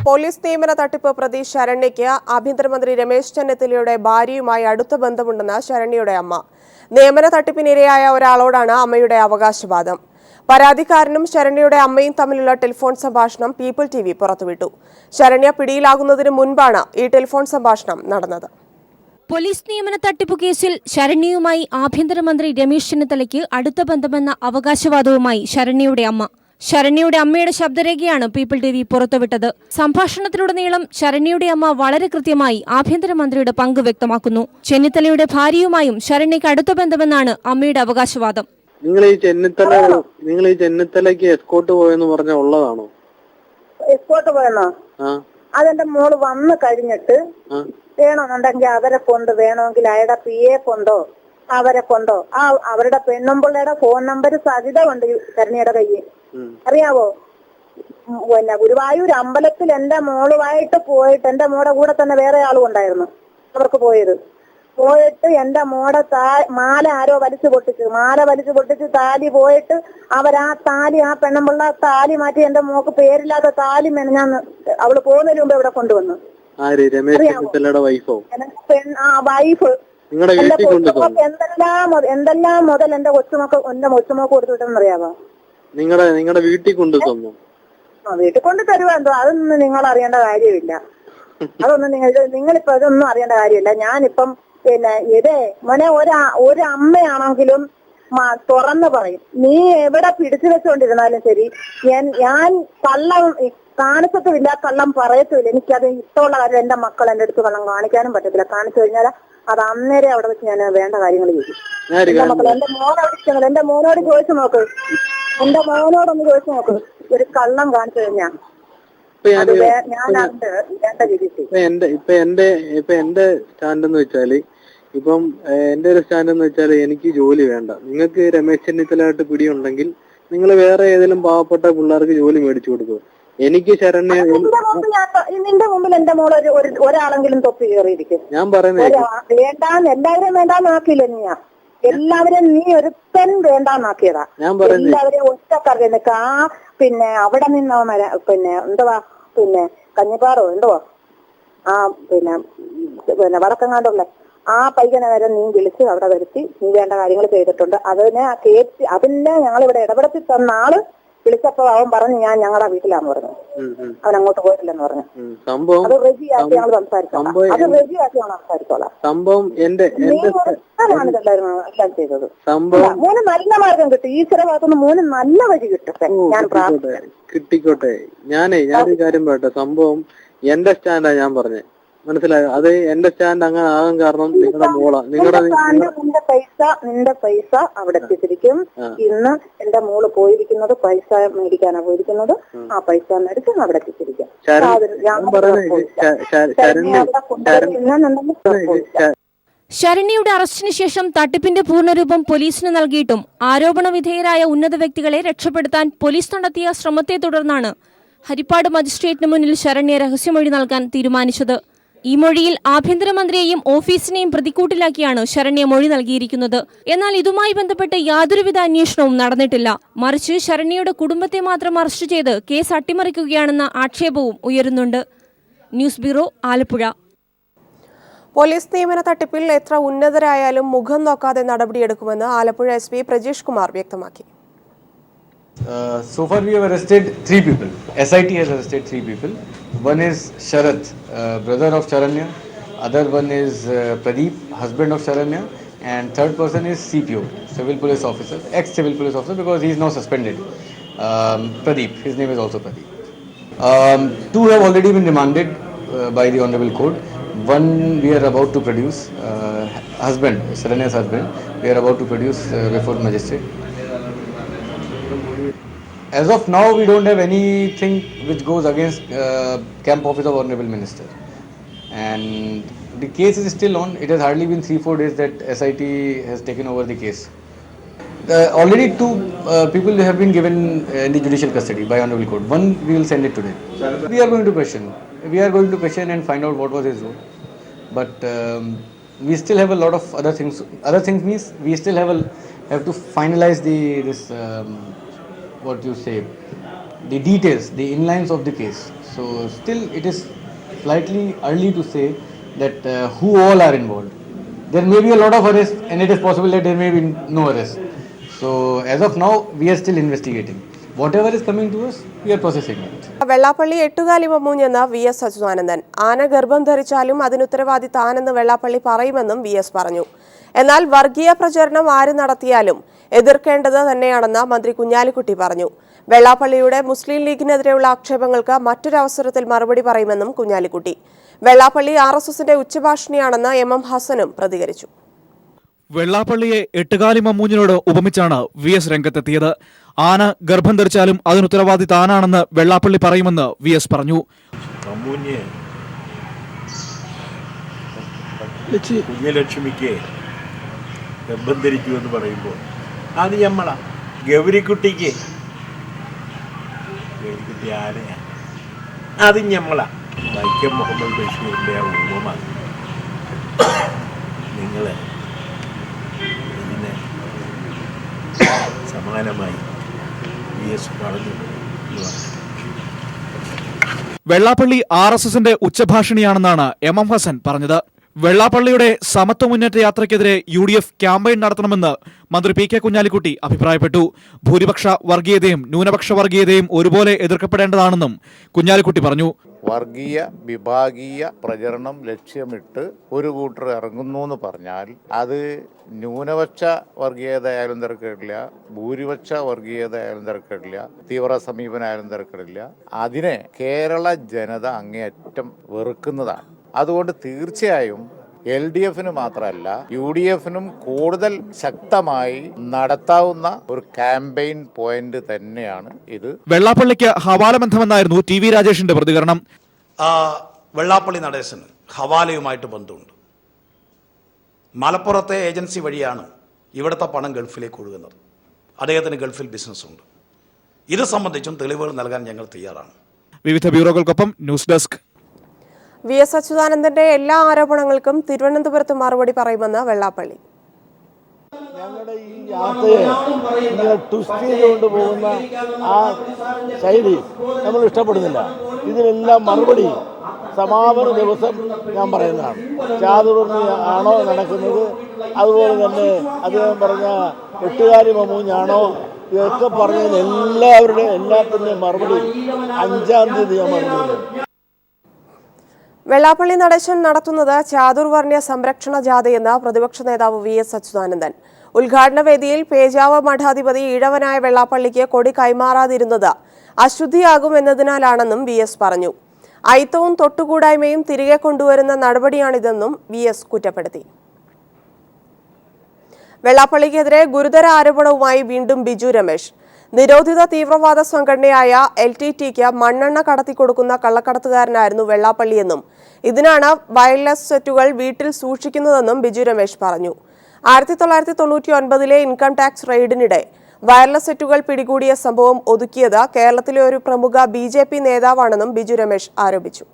Police നിയമന തട്ടിപ്പ് പ്രതി ശരണ്യയ്ക്ക് ആഭ്യന്തരമന്ത്രി രമേശ് ചെന്നിത്തലയുടെ ഭാര്യയുമായി അടുത്ത ബന്ധമുണ്ടെന്ന് ശരണ്യയുടെ അമ്മ. നിയമന തട്ടിപ്പിനിരയായ ഒരാളോടാണ് അമ്മയുടെ അവകാശവാദം. പരാതിക്കാരനും ശരണ്യയുടെ അമ്മയും തമ്മിലുള്ള ടെലിഫോൺ സംഭാഷണം പീപ്പിൾ TV പുറത്തുവിട്ടു. ശരണ്യ പിടിയിലാകുന്നതിന് മുൻപാണ് ഈ ടെലിഫോൺ സംഭാഷണം നടന്നത്. പോലീസ് നിയമന തട്ടിപ്പ് കേസിൽ ശരണ്യയുമായി ആഭ്യന്തരമന്ത്രി രമേശ് ചെന്നിത്തലയ്ക്ക് അടുത്ത ബന്ധമെന്ന അവകാശവാദവുമായി ശരണ്യയുടെ അമ്മ. ശരണ്യയുടെ അമ്മയുടെ ശബ്ദരേഖയാണ് പീപ്പിൾ TV പുറത്തുവിട്ടത്. സംഭാഷണത്തിലുടനീളം ശരണ്യയുടെ അമ്മ വളരെ കൃത്യമായി ആഭ്യന്തരമന്ത്രിയുടെ പങ്ക് വ്യക്തമാക്കുന്നു. ചെന്നിത്തലയുടെ ഭാര്യയുമായും ശരണ്യയ്ക്ക് അടുത്ത ബന്ധമെന്നാണ് അമ്മയുടെ അവകാശവാദം. നിങ്ങൾ ഈ ചെന്നിത്തലയ്ക്ക് എസ്കോർട്ട് പോയെന്ന് പറഞ്ഞ ഉള്ളതാണോ? എസ്കോർട്ട് പോയെന്നോ? അതെന്റെ മോള് വന്നു കഴിഞ്ഞിട്ട് വേണമെന്നുണ്ടെങ്കിൽ അവരെ കൊണ്ട്, വേണമെങ്കിൽ അയാളുടെ PA കൊണ്ടോ അവരെ കൊണ്ടോ, അവരുടെ പെണ്ണുമ്പിള്ളയുടെ ഫോൺ നമ്പർ സഹിതമുണ്ട് ശരണ്യയുടെ കയ്യിൽ. അറിയാവോ? പിന്നെ ഗുരുവായൂർ അമ്പലത്തിൽ എന്റെ മോളുമായിട്ട് പോയിട്ട്, എന്റെ മോടെ കൂടെ തന്നെ വേറെ ആളും ഉണ്ടായിരുന്നു. അവർക്ക് പോയിട്ട് എന്റെ മോടെ മാല ആരോ വലിച്ചു പൊട്ടിച്ച് താലി പോയിട്ട് അവരാ താലി, ആ പെണ്ണുമ്പിള്ള താലി മാറ്റി എന്റെ മോക്ക് പേരില്ലാത്ത താലി മെനഞ്ഞാന്ന് അവള് പോകുന്നതിന് മുമ്പ് ഇവിടെ കൊണ്ടുവന്നു. വൈഫ് എന്തെല്ലാം മുതൽ എന്റെ കൊച്ചുമോക്ക് കൊടുത്തുവിട്ടെന്ന് അറിയാമോ? നിങ്ങളുടെ വീട്ടിൽ കൊണ്ടുതന്നു. വീട്ടിൽ കൊണ്ട് തരുവാ എന്തോ, അതൊന്നും നിങ്ങൾ അറിയേണ്ട കാര്യമില്ല. അതൊന്നും നിങ്ങളിപ്പോ ഇതൊന്നും അറിയേണ്ട കാര്യമില്ല. ഞാനിപ്പം പിന്നെ മോനെ ഒരു അമ്മയാണെങ്കിലും തുറന്നു പറയും. നീ എവിടെ പിടിച്ചു വെച്ചുകൊണ്ടിരുന്നാലും ശരി, ഞാൻ കള്ളം കാണിച്ചിട്ടുമില്ല, കള്ളം പറയത്തുമില്ല. എനിക്കത് ഇഷ്ടമുള്ള കാര്യം. എന്റെ മക്കൾ എന്റെ അടുത്ത് കള്ളം കാണിക്കാനും പറ്റത്തില്ല. കാണിച്ചു കഴിഞ്ഞാൽ അത് അന്നേരം അവിടെ വെച്ച് ഞാൻ വേണ്ട കാര്യങ്ങൾ ചെയ്യും. എന്റെ മക്കൾ, എന്റെ മോനോട് ചോദിച്ചു നോക്ക്, എന്റെ മോനോടൊന്ന് ചോദിച്ചു നോക്ക്. ഒരു കള്ളം കാണിച്ചു കഴിഞ്ഞാൽ എന്റെ സ്റ്റാൻഡ് എന്ന് വെച്ചാല്, ഇപ്പം എന്റെ ഒരു സ്റ്റാൻഡ് എന്ന് വെച്ചാല്, എനിക്ക് ജോലി വേണ്ട. നിങ്ങൾക്ക് രമേശ് ചെന്നിത്തലയായിട്ട് പിടിയുണ്ടെങ്കിൽ നിങ്ങൾ വേറെ ഏതെങ്കിലും പാവപ്പെട്ട പിള്ളേർക്ക് ജോലി മേടിച്ചു കൊടുക്കും. എനിക്ക് ശരണ്യ നിന്റെ മുമ്പിൽ എന്റെ മോള് ഒരാളെങ്കിലും തൊപ്പി കയറിയിരിക്കും. ഞാൻ പറയുന്നത് വേണ്ടാന്ന്, എല്ലാവരെയും വേണ്ടാന്നാക്കിയില്ല നീ. എല്ലാവരും നീ ഒരുത്തൻ വേണ്ടാന്നാക്കിയതാ. ഞാൻ പറയുന്നത് എല്ലാവരെയും ഒറ്റക്കാർക്ക് പിന്നെ അവിടെ നിന്ന് പിന്നെ എന്തുവാ, പിന്നെ കഞ്ഞിപ്പാറോ എന്തുവാ, പിന്നെ വടക്കങ്ങാണ്ടുള്ള ആ പയ്യനെ വരെ നീ വിളിച്ച് അവിടെ വരുത്തി നീ വേണ്ട കാര്യങ്ങൾ ചെയ്തിട്ടുണ്ട്. അതിനെ ഞങ്ങളിവിടെ ഇടപെടുത്തി തന്ന ആള് വിളിച്ചപ്പോ അവൻ പറഞ്ഞു ഞാൻ ഞങ്ങളുടെ വീട്ടിലാന്ന് പറഞ്ഞു. അവൻ അങ്ങോട്ട് പോയിട്ടില്ലെന്ന് പറഞ്ഞു. അത് റെജിയാക്കി ഞങ്ങൾ സംസാരിച്ചോളാം. സംഭവം എല്ലാം ചെയ്തത്. മോന് നല്ല മാർഗം കിട്ടും. ഈശ്വര ഭാഗത്തുനിന്ന് മോന് നല്ല വഴി കിട്ടും. ഞാൻ കിട്ടിക്കോട്ടെ. ഞാനൊരു കാര്യം പറയട്ടെ. സംഭവം എന്റെ സ്റ്റാൻഡാ ഞാൻ പറഞ്ഞേ, മനസ്സിലായോ? അത് എന്റെ സ്റ്റാൻഡ് അങ്ങനെ ആകാൻ കാരണം നിങ്ങളുടെ മോളാ. നിന്റെ പൈസ അവിടെ എത്തിച്ചിരിക്കും. ഇന്ന് എന്റെ മോള് പോയിരിക്കുന്നത് പൈസ മേടിക്കാനാ പോയിരിക്കുന്നത്. ആ പൈസ മേടിച്ച് അവിടെ എത്തിച്ചിരിക്കും. ശരണ്യയുടെ അറസ്റ്റിന് ശേഷം തട്ടിപ്പിന്റെ പൂർണ്ണരൂപം പോലീസിന് നൽകിയിട്ടും ആരോപണ വിധേയരായ ഉന്നത വ്യക്തികളെ രക്ഷപ്പെടുത്താൻ പോലീസ് നടത്തിയ ശ്രമത്തെ തുടർന്നാണ് ഹരിപ്പാട് മജിസ്ട്രേറ്റിന് മുന്നിൽ ശരണ്യ രഹസ്യമൊഴി നൽകാൻ തീരുമാനിച്ചത്. ഈ മൊഴിയിൽ ആഭ്യന്തരമന്ത്രിയെയും ഓഫീസിനെയും പ്രതിക്കൂട്ടിലാക്കിയാണ് ശരണ്യ മൊഴി നൽകിയിരിക്കുന്നത്. എന്നാൽ ഇതുമായി ബന്ധപ്പെട്ട് യാതൊരുവിധ അന്വേഷണവും നടന്നിട്ടില്ല. മറിച്ച് ശരണ്യയുടെ കുടുംബത്തെ മാത്രം അറസ്റ്റ് ചെയ്ത് കേസ് അട്ടിമറിക്കുകയാണെന്ന ആക്ഷേപവും ഉയരുന്നുണ്ട്. News bureau, Alappuzha. പോലീസ് നിയമന തട്ടിപ്പിൽ എത്ര ഉന്നതരായാലും മുഖം നോക്കാതെ നടപടിയെടുക്കുമെന്ന് ആലപ്പുഴ SP പ്രജീഷ് കുമാർ വ്യക്തമാക്കി. So far we have arrested 3 people. SIT has arrested 3 people. One is Sharat, brother of Sharanya. Other one is Pradeep, husband of Sharanya. And third person is CPO, civil police officer, ex-civil police officer, because he is now suspended. Pradeep, his name is also Pradeep. 2 have already been remanded by the Honorable Court. One we are about to produce, husband, Sharanya's husband, we are about to produce before magistrate. As of now, we don't have anything which goes against camp office of Honorable Minister, and the case is still on. It has hardly been 3-4 days that SIT has taken over the case. Already 2 people have been given in the judicial custody by Honorable Court. One we will send it today. We are going to question and find out what was his role. But we still have a lot of other things. Other things means we still have to finalize this. What you say, the details, the inlines of the case. So still it is slightly early to say that who all are involved. There may be a lot of arrests and it is possible that there may be no arrest. So as of now, we are still investigating. Whatever is coming to us, we are processing it. Vellappally Ettukali മമ്മൂഞ്ഞെന്ന് VS Achuthanandan. ആന ഗർഭം ധരിച്ചാലും അതിനുത്തരവാദി താനെന്ന് Vellappally പറയുമെന്നും VS പറഞ്ഞു. എന്നാൽ വർഗീയ പ്രചരണം ആര് നടത്തിയാലും എതിർക്കേണ്ടത് തന്നെയാണെന്ന് മന്ത്രി കുഞ്ഞാലിക്കുട്ടി പറഞ്ഞു. വെള്ളാപ്പള്ളിയുടെ മുസ്ലിം ലീഗിനെതിരെയുള്ള ആക്ഷേപങ്ങൾക്ക് മറ്റൊരവസരത്തിൽ മറുപടി പറയുമെന്നും കുഞ്ഞാലിക്കുട്ടി. വെള്ളാപ്പള്ളി RSSന്റെ ഉച്ചഭാഷിണിയാണെന്ന് MM ഹസനും പ്രതികരിച്ചു. വെള്ളാപ്പള്ളിയെ എട്ടുകാലി മമ്മൂഞ്ഞിനോട് ഉപമിച്ചാണ് VS രംഗത്തെത്തിയത്. ആന ഗർഭം ധരിച്ചാലും അതിനുത്തരവാദി താനാണെന്ന് വെള്ളാപ്പള്ളി പറയുമെന്ന് VS പറഞ്ഞു. കുഞ്ഞലക്ഷ്മിക്ക് ഗർഭം ധരിച്ചു എന്ന് പറയുമ്പോൾ അത് ഞമ്മളാ. ഗൗരിക്കുട്ടിക്ക് ആനയാ, അത് ഞമ്മളാ. വൈക്കം മുഹമ്മദ് ബഷീറിൻ്റെ ആ ഉപമാണ്. നിങ്ങൾ ഇതിനെ സമാനമായി VS പറഞ്ഞു. വെള്ളാപ്പള്ളി RSSന്റെ ഉച്ചഭാഷിണിയാണെന്നാണ് MM ഹസൻ പറഞ്ഞത്. വെള്ളാപ്പള്ളിയുടെ സമത്വ മുന്നേറ്റ യാത്രയ്ക്കെതിരെ UDF ക്യാമ്പയിൻ നടത്തണമെന്ന് മന്ത്രി PK കുഞ്ഞാലിക്കുട്ടി അഭിപ്രായപ്പെട്ടു. ഭൂരിപക്ഷ വർഗീയതയും ന്യൂനപക്ഷ വർഗീയതയും ഒരുപോലെ എതിർക്കപ്പെടേണ്ടതാണെന്നും കുഞ്ഞാലിക്കുട്ടി പറഞ്ഞു. വർഗീയ വിഭാഗീയ പ്രചരണം ലക്ഷ്യമിട്ട് ഒരു കൂട്ടർ ഇറങ്ങുന്നു എന്ന് പറഞ്ഞാൽ അത് ന്യൂനപക്ഷ വർഗീയതയായാലും തിരക്കിടില്ല, ഭൂരിപക്ഷ വർഗീയതയായാലും തിരക്കിടില്ല, തീവ്ര സമീപനമായാലും തിരക്കിടില്ല. അതിനെ കേരള ജനത അങ്ങേയറ്റം വെറുക്കുന്നതാണ്. അതുകൊണ്ട് തീർച്ചയായും LDFന് മാത്രമല്ല UDFനും കൂടുതൽ ശക്തമായി നടത്താവുന്ന ഒരു ക്യാമ്പയിൻ പോയിന്റ് തന്നെയാണ് ഇത്. വെള്ളാപ്പള്ളിക്ക് ഹവാല ബന്ധമെന്നായിരുന്നു TV രാജേഷിന്റെ പ്രതികരണം. വെള്ളാപ്പള്ളി നടേശന് ഹവാലയുമായിട്ട് ബന്ധമുണ്ട്. മലപ്പുറത്തെ ഏജൻസി വഴിയാണ് ഇവിടുത്തെ പണം ഗൾഫിലേക്ക് ഒഴുകുന്നത്. അദ്ദേഹത്തിന് ഗൾഫിൽ ബിസിനസ്സുണ്ട്. ഇത് സംബന്ധിച്ചും തെളിവുകൾ നൽകാൻ ഞങ്ങൾ തയ്യാറാണ്. വിവിധ ബ്യൂറോകൾക്കൊപ്പം ന്യൂസ് ഡെസ്ക്. VS അച്യുതാനന്ദന്റെ എല്ലാ ആരോപണങ്ങൾക്കും തിരുവനന്തപുരത്ത് മറുപടി പറയുമെന്ന് വെള്ളാപ്പള്ളി. ഞങ്ങളുടെ ഈ യാത്രയെ ഇങ്ങനെ ട്വിസ്റ്റ് ചെയ്തുകൊണ്ട് പോകുന്ന ആ ശൈലി നമ്മൾ ഇഷ്ടപ്പെടുന്നില്ല. ഇതിനെല്ലാം മറുപടി സമാപന ദിവസം ഞാൻ പറയുന്നതാണ്. ചാതുർവർണ്ണി ആണോ നടക്കുന്നത്, അതുപോലെ തന്നെ അദ്ദേഹം പറഞ്ഞ എട്ടുകാലി മമ്മൂഞ്ഞാണോ, ഇതൊക്കെ പറഞ്ഞതിന് എല്ലാത്തിൻ്റെയും മറുപടി 5-ാം തീയതി ഞാൻ പറഞ്ഞു. വെള്ളാപ്പള്ളി നടേശൻ നടത്തുന്നത് ചാതുർവർണ്ണ സംരക്ഷണ ജാഥയെന്ന് പ്രതിപക്ഷ നേതാവ് VS അച്യുതാനന്ദൻ. ഉദ്ഘാടന വേദിയിൽ പേജാവ് മഠാധിപതി ഈഴവനായ വെള്ളാപ്പള്ളിക്ക് കൊടി കൈമാറാതിരുന്നത് അശുദ്ധിയാകുമെന്നതിനാലാണെന്നും VS പറഞ്ഞു. അയിത്തവും തൊട്ടുകൂടായ്മയും തിരികെ കൊണ്ടുവരുന്ന നടപടിയാണിതെന്നും VS കുറ്റപ്പെടുത്തി. വെള്ളാപ്പള്ളിക്കെതിരെ ഗുരുതര ആരോപണവുമായി വീണ്ടും ബിജു രമേശ്. നിരോധിത തീവ്രവാദ സംഘടനയായ LTTക്ക് മണ്ണെണ്ണ കടത്തിക്കൊടുക്കുന്ന കള്ളക്കടത്തുകാരനായിരുന്നു വെള്ളാപ്പള്ളിയെന്നും ഇതിനാണ് വയർലെസ് സെറ്റുകൾ വീട്ടിൽ സൂക്ഷിക്കുന്നതെന്നും ബിജു രമേശ് പറഞ്ഞു. 1999 ഇൻകം ടാക്സ് റെയ്ഡിനിടെ വയർലെസ് സെറ്റുകൾ പിടികൂടിയ സംഭവം ഒതുക്കിയത് കേരളത്തിലെ ഒരു പ്രമുഖ BJP നേതാവാണെന്നും ബിജു രമേശ് ആരോപിച്ചു.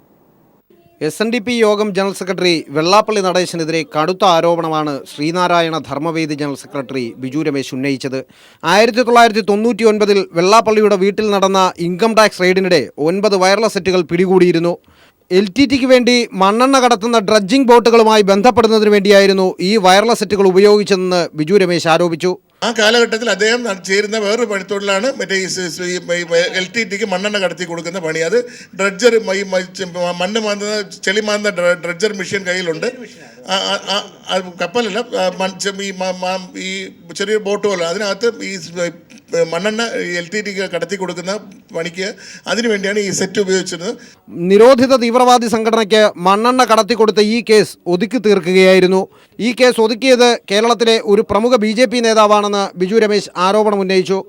SNDP യോഗം ജനറൽ സെക്രട്ടറി വെള്ളാപ്പള്ളി നടേശനെതിരെ കടുത്ത ആരോപണമാണ് ശ്രീനാരായണ ധർമ്മവേദി ജനറൽ സെക്രട്ടറി ബിജു രമേശ് ഉന്നയിച്ചത്. 1999 വെള്ളാപ്പള്ളിയുടെ വീട്ടിൽ നടന്ന ഇൻകം ടാക്സ് റെയ്ഡിനിടെ 9 വയർലെസ് സെറ്റുകൾ പിടികൂടിയിരുന്നു. LTTക്ക് വേണ്ടി മണ്ണെണ്ണ കടത്തുന്ന ഡ്രഡ്ജിംഗ് ബോട്ടുകളുമായി ബന്ധപ്പെടുന്നതിന് വേണ്ടിയായിരുന്നു ഈ വയർലെസ് സെറ്റുകൾ ഉപയോഗിച്ചതെന്ന് ബിജു രമേശ് ആരോപിച്ചു. ആ കാലഘട്ടത്തിൽ അദ്ദേഹം ചേരുന്ന വേറൊരു പണിത്തൊഴിലാണ് മറ്റേ LTTക്ക് മണ്ണെണ്ണ കടത്തി കൊടുക്കുന്ന പണി. അത് ഡ്രഡ്ജർ, മണ്ണ് മാന്തുന്ന ചെളി മാന്തുന്ന ഡ്രഡ്ജർ മെഷീൻ കയ്യിലുണ്ട്. കപ്പലല്ല, ഈ ചെറിയ ബോട്ട് പോലെ അതിനകത്ത് ഈ മണ്ണെണ്ണ LTTക്ക് കടത്തി കൊടുക്കുന്ന പണിക്ക് അതിനുവേണ്ടിയാണ് ഈ സെറ്റ് ഉപയോഗിച്ചിരുന്നത്. നിരോധിത തീവ്രവാദി സംഘടനയ്ക്ക് മണ്ണെണ്ണ കടത്തിക്കൊടുത്ത ഈ കേസ് ഒതുക്കി തീർക്കുകയായിരുന്നു. ഈ കേസ് ഒതുക്കിയത് കേരളത്തിലെ ഒരു പ്രമുഖ BJP നേതാവാണെന്ന് ബിജു രമേശ് ആരോപണം ഉന്നയിച്ചു.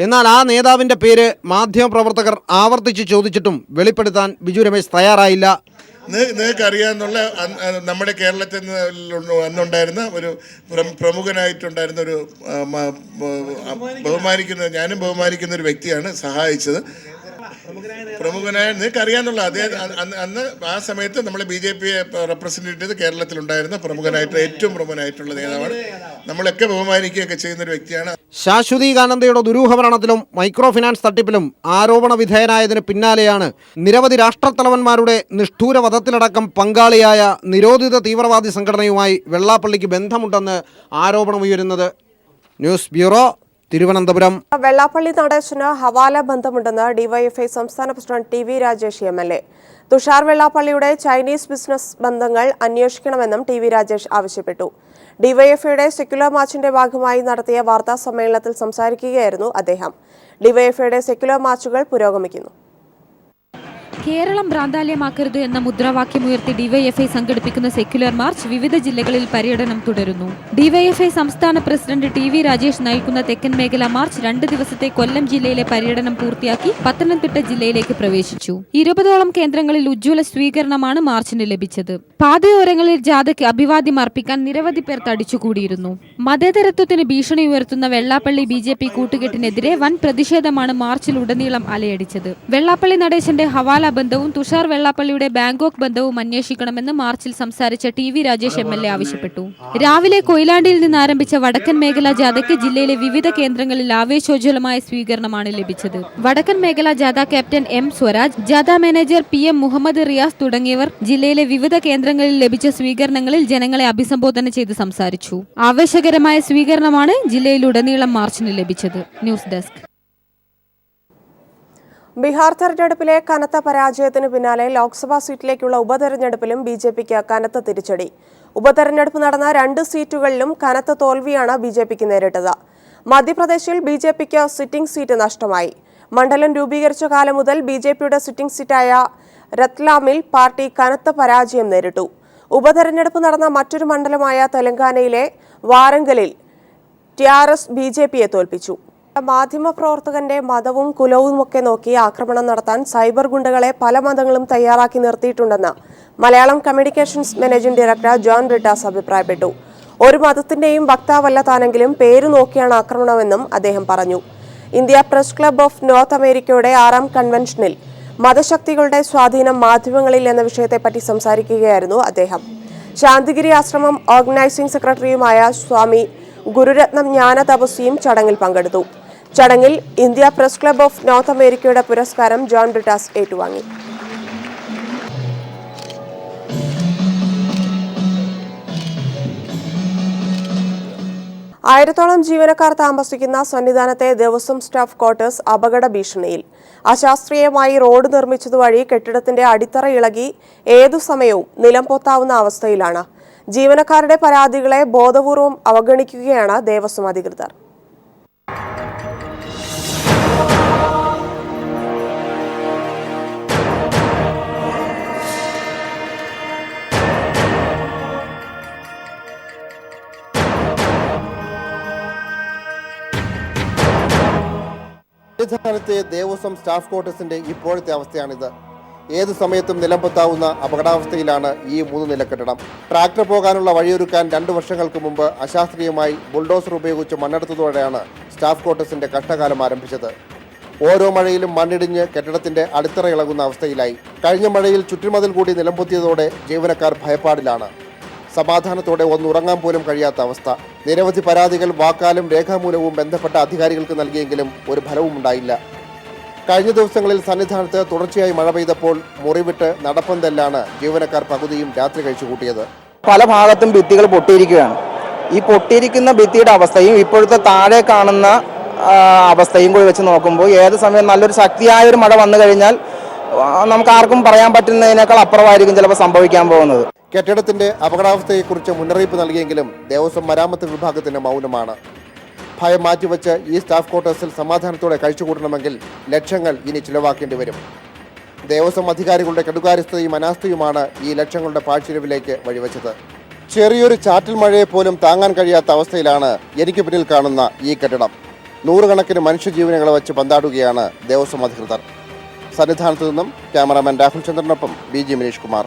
എന്നാൽ ആ നേതാവിൻ്റെ പേര് മാധ്യമപ്രവർത്തകർ ആവർത്തിച്ച് ചോദിച്ചിട്ടും വെളിപ്പെടുത്താൻ ബിജു രമേശ് തയ്യാറായില്ല. നിങ്ങൾക്ക് അറിയാവുന്ന നമ്മുടെ കേരളത്തിൽ അന്നുണ്ടായിരുന്ന ഒരു പ്രമുഖനായിട്ടുണ്ടായിരുന്ന ഒരു ഞാനും ബഹുമാനിക്കുന്ന ഒരു വ്യക്തിയാണ് സഹായിച്ചത്. പ്രമുഖനായ നിങ്ങൾക്ക് അറിയാന്നുള്ള അന്ന് ആ സമയത്ത് നമ്മൾ BJP റെപ്രസെന്റ് ചെയ്ത് കേരളത്തിലുണ്ടായിരുന്ന ഏറ്റവും പ്രമുഖനായിട്ടുള്ള നേതാവാണ്. നമ്മളൊക്കെ ബഹുമാനിക്കുകയൊക്കെ ചെയ്യുന്ന ഒരു വ്യക്തിയാണ്. ശാശ്വതീകാനന്ദയുടെ ദുരൂഹമരണത്തിലും മൈക്രോ ഫിനാൻസ് തട്ടിപ്പിലും ആരോപണ വിധേയനായതിന് പിന്നാലെയാണ് നിരവധി രാഷ്ട്രത്തലവന്മാരുടെ നിഷ്ഠൂര വധത്തിലടക്കം പങ്കാളിയായ നിരോധിത തീവ്രവാദി സംഘടനയുമായി വെള്ളാപ്പള്ളിക്ക് ബന്ധമുണ്ടെന്ന് ആരോപണമുയരുന്നത്. News bureau, Thiruvananthapuram. വെള്ളാപ്പള്ളി നടേശന് ഹവാല ബന്ധമുണ്ടെന്ന് ഡിവൈഎഫ്ഐ സംസ്ഥാന president TV Rajesh MLA. Thushar വെള്ളാപ്പള്ളിയുടെ ചൈനീസ് ബിസിനസ് ബന്ധങ്ങൾ അന്വേഷിക്കണമെന്നും TV രാജേഷ് ആവശ്യപ്പെട്ടു. ഡിവൈഎഫ്ഐയുടെ സെക്യുലർ മാർച്ചിന്റെ ഭാഗമായി നടത്തിയ വാർത്താ സമ്മേളനത്തിൽ സംസാരിക്കുകയായിരുന്നു അദ്ദേഹം. ഡിവൈഎഫ്ഐയുടെ സെക്യുലർ മാർച്ചുകൾ പുരോഗമിക്കുന്നു. കേരളം ഭ്രാന്താലയമാക്കരുത് എന്ന മുദ്രാവാക്യമുയർത്തി ഡിവൈഎഫ്ഐ സംഘടിപ്പിക്കുന്ന സെക്യുലർ മാർച്ച് വിവിധ ജില്ലകളിൽ പര്യടനം തുടരുന്നു. ഡിവൈഎഫ്ഐ സംസ്ഥാന പ്രസിഡന്റ് TV രാജേഷ് നയിക്കുന്ന തെക്കൻ മേഖല മാർച്ച് 2 ദിവസത്തെ കൊല്ലം ജില്ലയിലെ പര്യടനം പൂർത്തിയാക്കി പത്തനംതിട്ട ജില്ലയിലേക്ക് പ്രവേശിച്ചു. 20ഓളം കേന്ദ്രങ്ങളിൽ ഉജ്ജ്വല സ്വീകരണമാണ് മാർച്ചിന് ലഭിച്ചത്. പാതയോരങ്ങളിൽ ജാഥയ്ക്ക് അഭിവാദ്യം അർപ്പിക്കാൻ നിരവധി പേർ തടിച്ചുകൂടിയിരുന്നു. മതേതരത്വത്തിന് ഭീഷണി ഉയർത്തുന്ന വെള്ളാപ്പള്ളി BJP കൂട്ടുകെട്ടിനെതിരെ വൻ പ്രതിഷേധമാണ് മാർച്ചിലുടനീളം അലയടിച്ചത്. വെള്ളാപ്പള്ളി നടേശന്റെ ഹവാല ബന്ധവും തുഷാർ വെള്ളാപ്പള്ളിയുടെ ബാങ്കോക്ക് ബന്ധവും അന്വേഷിക്കണമെന്ന് മാർച്ചിൽ സംസാരിച്ച TV രാജേഷ് MLA ആവശ്യപ്പെട്ടു. രാവിലെ കൊയിലാണ്ടിയിൽ നിന്ന് ആരംഭിച്ച വടക്കൻ മേഖലാ ജാഥയ്ക്ക് ജില്ലയിലെ വിവിധ കേന്ദ്രങ്ങളിൽ ആവേശോജ്വലമായ സ്വീകരണമാണ് ലഭിച്ചത്. വടക്കൻ മേഖലാ ജാഥ ക്യാപ്റ്റൻ M സ്വരാജ്, ജാഥ മാനേജർ PM മുഹമ്മദ് റിയാസ് തുടങ്ങിയവർ ജില്ലയിലെ വിവിധ കേന്ദ്രങ്ങളിൽ ലഭിച്ച സ്വീകരണങ്ങളിൽ ജനങ്ങളെ അഭിസംബോധന ചെയ്ത് സംസാരിച്ചു. ആവേശകരമായ സ്വീകരണമാണ് ജില്ലയിലുടനീളം മാർച്ചിന് ലഭിച്ചത്. News desk. ബീഹാർ തെരഞ്ഞെടുപ്പിലെ കനത്ത പരാജയത്തിന് പിന്നാലെ ലോക്സഭാ സീറ്റിലേക്കുള്ള ഉപതെരഞ്ഞെടുപ്പിലും BJPക്ക് കനത്ത തിരിച്ചടി. ഉപതെരഞ്ഞെടുപ്പ് നടന്ന 2 സീറ്റുകളിലും കനത്ത തോൽവിയാണ് BJPക്ക് നേരിട്ടത്. മധ്യപ്രദേശിൽ BJPക്ക് സിറ്റിംഗ് സീറ്റ് നഷ്ടമായി. മണ്ഡലം രൂപീകരിച്ച കാലം മുതൽ BJPയുടെ സിറ്റിംഗ് സീറ്റായ രത്ലാമിൽ പാർട്ടി കനത്ത പരാജയം നേരിട്ടു. ഉപതെരഞ്ഞെടുപ്പ് നടന്ന മറ്റൊരു മണ്ഡലമായ തെലങ്കാനയിലെ വാരങ്കലിൽ TRS BJPയെ തോൽപ്പിച്ചു. മാധ്യമപ്രവർത്തകന്റെ മതവും കുലവുമൊക്കെ നോക്കി ആക്രമണം നടത്താൻ സൈബർ ഗുണ്ടകളെ പല മതങ്ങളും തയ്യാറാക്കി നിർത്തിയിട്ടുണ്ടെന്ന് Malayalam communications managing director John Brittas അഭിപ്രായപ്പെട്ടു. ഒരു മതത്തിന്റെയും വക്താവല്ല താനെങ്കിലും പേര് നോക്കിയാണ് ആക്രമണമെന്നും അദ്ദേഹം പറഞ്ഞു. India press club of north അമേരിക്കയുടെ 6ാം കൺവെൻഷനിൽ മതശക്തികളുടെ സ്വാധീനം മാധ്യമങ്ങളിൽ എന്ന വിഷയത്തെപ്പറ്റി സംസാരിക്കുകയായിരുന്നു അദ്ദേഹം. ശാന്തിഗിരി ആശ്രമം ഓർഗനൈസിംഗ് സെക്രട്ടറിയുമായ സ്വാമി ഗുരുരത്നം ജ്ഞാന തപസ്വിയും ചടങ്ങിൽ പങ്കെടുത്തു. ചടങ്ങിൽ India press club of north അമേരിക്കയുടെ പുരസ്കാരം ജോൺ ബ്രിട്ടാസ് ഏറ്റുവാങ്ങി. 1000ഓളം ജീവനക്കാർ താമസിക്കുന്ന സന്നിധാനത്തെ ദേവസ്വം സ്റ്റാഫ് ക്വാർട്ടേഴ്സ് അപകട ഭീഷണിയിൽ. അശാസ്ത്രീയമായി റോഡ് നിർമ്മിച്ചതുവഴി കെട്ടിടത്തിന്റെ അടിത്തറ ഇളകി ഏതു സമയവും നിലം പൊത്താവുന്ന അവസ്ഥയിലാണ്. ജീവനക്കാരുടെ പരാതികളെ ബോധപൂർവം അവഗണിക്കുകയാണ് ദേവസ്വം അധികൃതർ. സന്നിധാനത്തെ ദേവസ്വം സ്റ്റാഫ് ക്വാർട്ടേഴ്സിന്റെ ഇപ്പോഴത്തെ അവസ്ഥയാണിത്. ഏതു സമയത്തും നിലംപൊത്താവുന്ന അപകടാവസ്ഥയിലാണ് ഈ 3 നില കെട്ടിടം. ട്രാക്ടർ പോകാനുള്ള വഴിയൊരുക്കാൻ 2 വർഷങ്ങൾക്ക് മുമ്പ് അശാസ്ത്രീയമായി ബുൾഡോസർ ഉപയോഗിച്ച് മണ്ണെടുത്തതോടെയാണ് സ്റ്റാഫ് ക്വാർട്ടേഴ്സിന്റെ കഷ്ടകാലം ആരംഭിച്ചത്. ഓരോ മഴയിലും മണ്ണിടിഞ്ഞ് കെട്ടിടത്തിന്റെ അടിത്തറ ഇളകുന്ന അവസ്ഥയിലായി. കഴിഞ്ഞ മഴയിൽ ചുറ്റുമതിൽ കൂടി നിലംപൊത്തിയതോടെ ജീവനക്കാർ ഭയപ്പാടിലാണ്. സമാധാനത്തോടെ ഒന്നുറങ്ങാൻ പോലും കഴിയാത്ത അവസ്ഥ. നിരവധി പരാതികൾ വാക്കാലും രേഖാമൂലവും ബന്ധപ്പെട്ട അധികാരികൾക്ക് നൽകിയെങ്കിലും ഒരു ഫലവും ഉണ്ടായില്ല. കഴിഞ്ഞ ദിവസങ്ങളിൽ സന്നിധാനത്ത് തുടർച്ചയായി മഴ പെയ്തപ്പോൾ മുറിവിട്ട് നടപ്പന്തല്ലാണ് ജീവനക്കാർ പകുതിയും രാത്രി കഴിച്ചുകൂട്ടിയത്. പല ഭാഗത്തും ഭിത്തികൾ പൊട്ടിയിരിക്കുകയാണ്. ഈ പൊട്ടിയിരിക്കുന്ന ഭിത്തിയുടെ അവസ്ഥയും ഇപ്പോഴത്തെ താഴെ കാണുന്ന അവസ്ഥയും കൂടി വെച്ച് നോക്കുമ്പോൾ ഏത് സമയം നല്ലൊരു ശക്തിയായ ഒരു മഴ വന്നു കഴിഞ്ഞാൽ നമുക്ക് ആർക്കും പറയാൻ പറ്റുന്നതിനേക്കാൾ അപ്പുറമായിരിക്കും ചിലപ്പോൾ സംഭവിക്കാൻ പോകുന്നത്. കെട്ടിടത്തിന്റെ അപകടാവസ്ഥയെക്കുറിച്ച് മുന്നറിയിപ്പ് നൽകിയെങ്കിലും ദേവസ്വം മരാമത്ത് വിഭാഗത്തിന് മൗനമാണ്. ഭയം മാറ്റിവെച്ച് ഈ സ്റ്റാഫ് ക്വാർട്ടേഴ്സിൽ സമാധാനത്തോടെ കഴിച്ചുകൂട്ടണമെങ്കിൽ ലക്ഷങ്ങൾ ഇനി ചിലവാക്കേണ്ടി വരും. ദേവസ്വം അധികാരികളുടെ കെടുകാര്യസ്ഥതയും അനാസ്ഥയുമാണ് ഈ ലക്ഷങ്ങളുടെ പാഴ്ചിലവിലേക്ക് വഴിവെച്ചത്. ചെറിയൊരു ചാറ്റൽ മഴയെ പോലും താങ്ങാൻ കഴിയാത്ത അവസ്ഥയിലാണ് എനിക്ക് പിന്നിൽ കാണുന്ന ഈ കെട്ടിടം. 100 കണക്കിന് മനുഷ്യജീവനുകളെ വച്ച് പന്താടുകയാണ് ദേവസ്വം അധികൃതർ. സന്നിധാനത്ത് നിന്നും ക്യാമറാമാൻ രാഹുൽ ചന്ദ്രനൊപ്പം BG മനീഷ് കുമാർ.